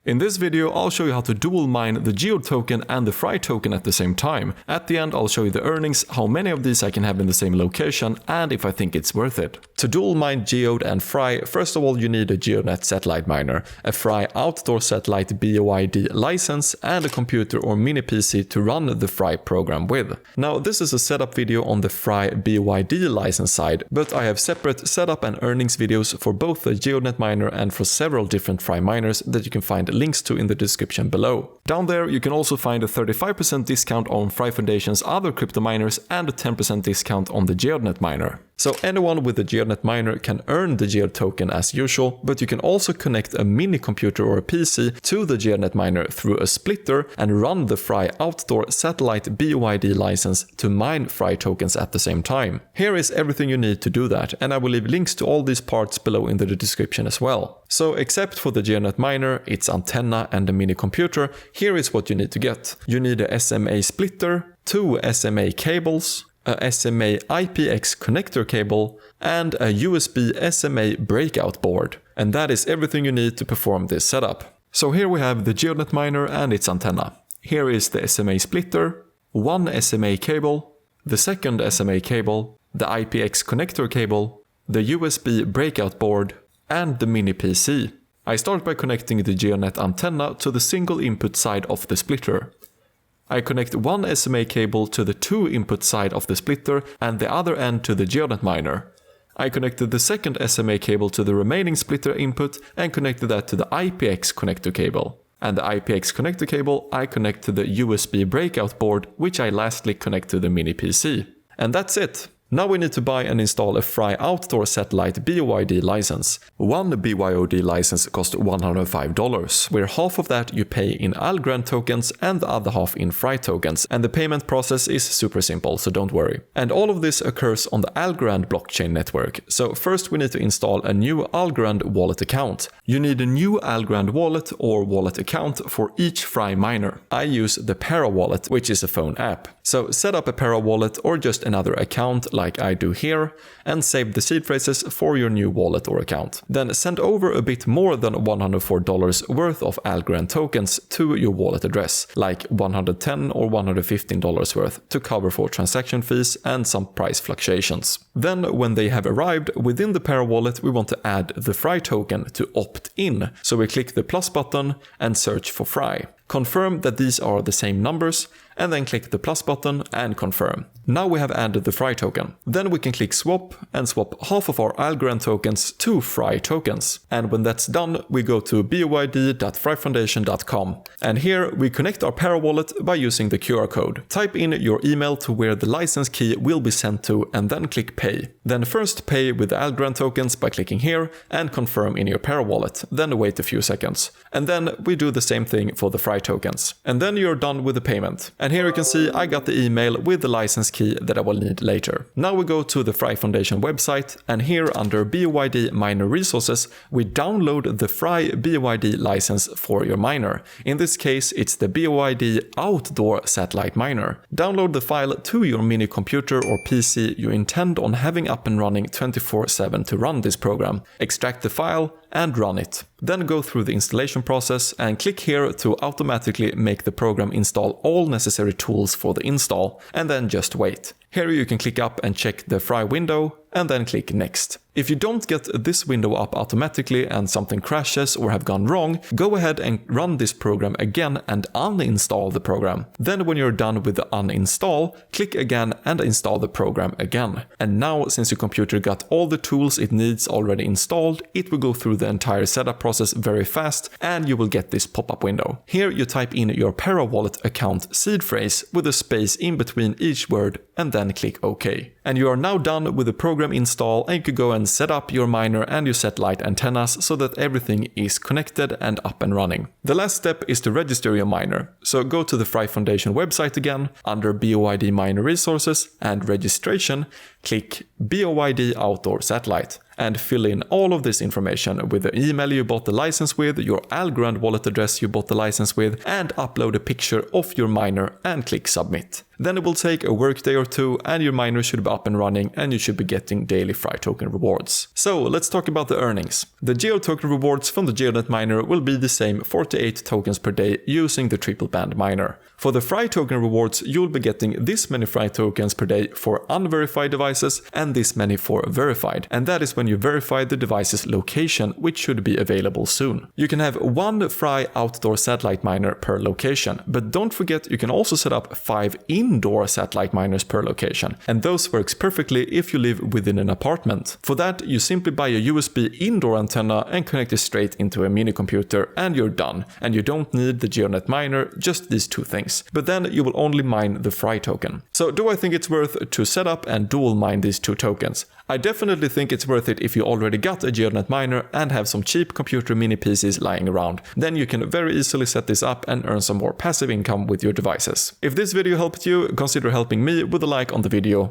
In this video, I'll show you how to dual mine the GEOD token and the Fry token at the same time. At the end, I'll show you the earnings, how many of these I can have in the same location, and if I think it's worth it. To dual mine GEOD and Fry, first of all you need a geodnet satellite miner, a Fry outdoor satellite BYOD license, and a computer or mini PC to run the Fry program with. Now this is a setup video on the Fry BYOD license side, but I have separate setup and earnings videos for both the geodnet miner and for several different Fry miners that you can find links to in the description below. Down there you can also find a 35% discount on Fry Foundation's other crypto miners and a 10% discount on the geodnet miner. So anyone with a geodnet miner can earn the GEOD token as usual, but you can also connect a mini computer or a PC to the geodnet miner through a splitter and run the Fry outdoor satellite BYOD license to mine Fry tokens at the same time. Here is everything you need to do that, and I will leave links to all these parts below in the description as well. So except for the geodnet miner, its antenna and a mini computer, here is what you need to get. You need a SMA Splitter, 2 SMA cables, a SMA IPX connector cable, and a USB SMA Breakout Board. And that is everything you need to perform this setup. So here we have the geodnet miner and its antenna. Here is the SMA Splitter, 1 SMA cable, the second SMA cable, the IPX connector cable, the USB Breakout Board, and the mini PC. I start by connecting the geodnet antenna to the single input side of the splitter. I connect one SMA cable to the 2 input side of the splitter and the other end to the geodnet miner. I connected the second SMA cable to the remaining splitter input and connected that to the IPX connector cable. And the IPX connector cable I connect to the USB breakout board, which I lastly connect to the mini PC. And that's it. Now we need to buy and install a Fry outdoor satellite BYOD license. One BYOD license costs $105, where half of that you pay in Algorand tokens and the other half in Fry tokens, and the payment process is super simple, so don't worry. And all of this occurs on the Algorand blockchain network, so first we need to install a new Algorand wallet account. You need a new Algorand wallet or wallet account for each Fry miner. I use the Para wallet, which is a phone app. So set up a Para wallet or just another account like I do here, and save the seed phrases for your new wallet or account. Then send over a bit more than $104 worth of Algorand tokens to your wallet address, like $110 or $115 worth, to cover for transaction fees and some price fluctuations. Then when they have arrived within the Para wallet, we want to add the Fry token to opt in. So we click the plus button and search for Fry. Confirm that these are the same numbers, and then click the plus button and confirm. Now we have added the Fry token. Then we can click swap and swap half of our Algorand tokens to Fry tokens. And when that's done, we go to byd.fryfoundation.com. And here we connect our Para wallet by using the QR code. Type in your email to where the license key will be sent to and then click pay. Then first pay with the Algorand tokens by clicking here and confirm in your Para wallet. Then wait a few seconds. And then we do the same thing for the Fry tokens. And then you're done with the payment. And here you can see I got the email with the license key that I will need later. Now we go to the Fry Foundation website, and here under BYOD miner resources, we download the Fry BYOD license for your miner. In this case, it's the BYOD outdoor satellite miner. Download the file to your mini computer or PC you intend on having up and running 24/7 to run this program. Extract the file and run it. Then go through the installation process and click here to automatically make the program install all necessary tools for the install, and then just wait. Here you can click up and check the Fry window and then click next. If you don't get this window up automatically and something crashes or have gone wrong, go ahead and run this program again and uninstall the program. Then when you're done with the uninstall, click again and install the program again. And now, since your computer got all the tools it needs already installed, it will go through the entire setup process very fast, and you will get this pop-up window. Here you type in your Para wallet account seed phrase with a space in between each word and then click OK. And you are now done with the program install, and you can go and set up your miner and your satellite antennas so that everything is connected and up and running. The last step is to register your miner. So go to the Fry Foundation website again, under BYOD miner resources and registration, click BYOD outdoor satellite, and fill in all of this information with the email you bought the license with, your Algorand wallet address you bought the license with, and upload a picture of your miner and click submit. Then it will take a workday or two and your miner should be up and running and you should be getting daily Fry token rewards. So let's talk about the earnings. The GEOD token rewards from the geodnet miner will be the same 48 tokens per day using the triple band miner. For the Fry token rewards, you'll be getting this many Fry tokens per day for unverified devices and this many for verified. And that is when you verify the device's location, which should be available soon. You can have one Fry outdoor satellite miner per location, but don't forget you can also set up 5 indoor satellite miners per location. And those works perfectly if you live within an apartment. For that, you simply buy a USB indoor antenna and connect it straight into a mini computer and you're done. And you don't need the geodnet miner, just these two things. But then you will only mine the Fry token. So do I think it's worth to set up and dual mine these two tokens? I definitely think it's worth it if you already got a geodnet miner and have some cheap computer mini PCs lying around. Then you can very easily set this up and earn some more passive income with your devices. If this video helped you, consider helping me with a like on the video.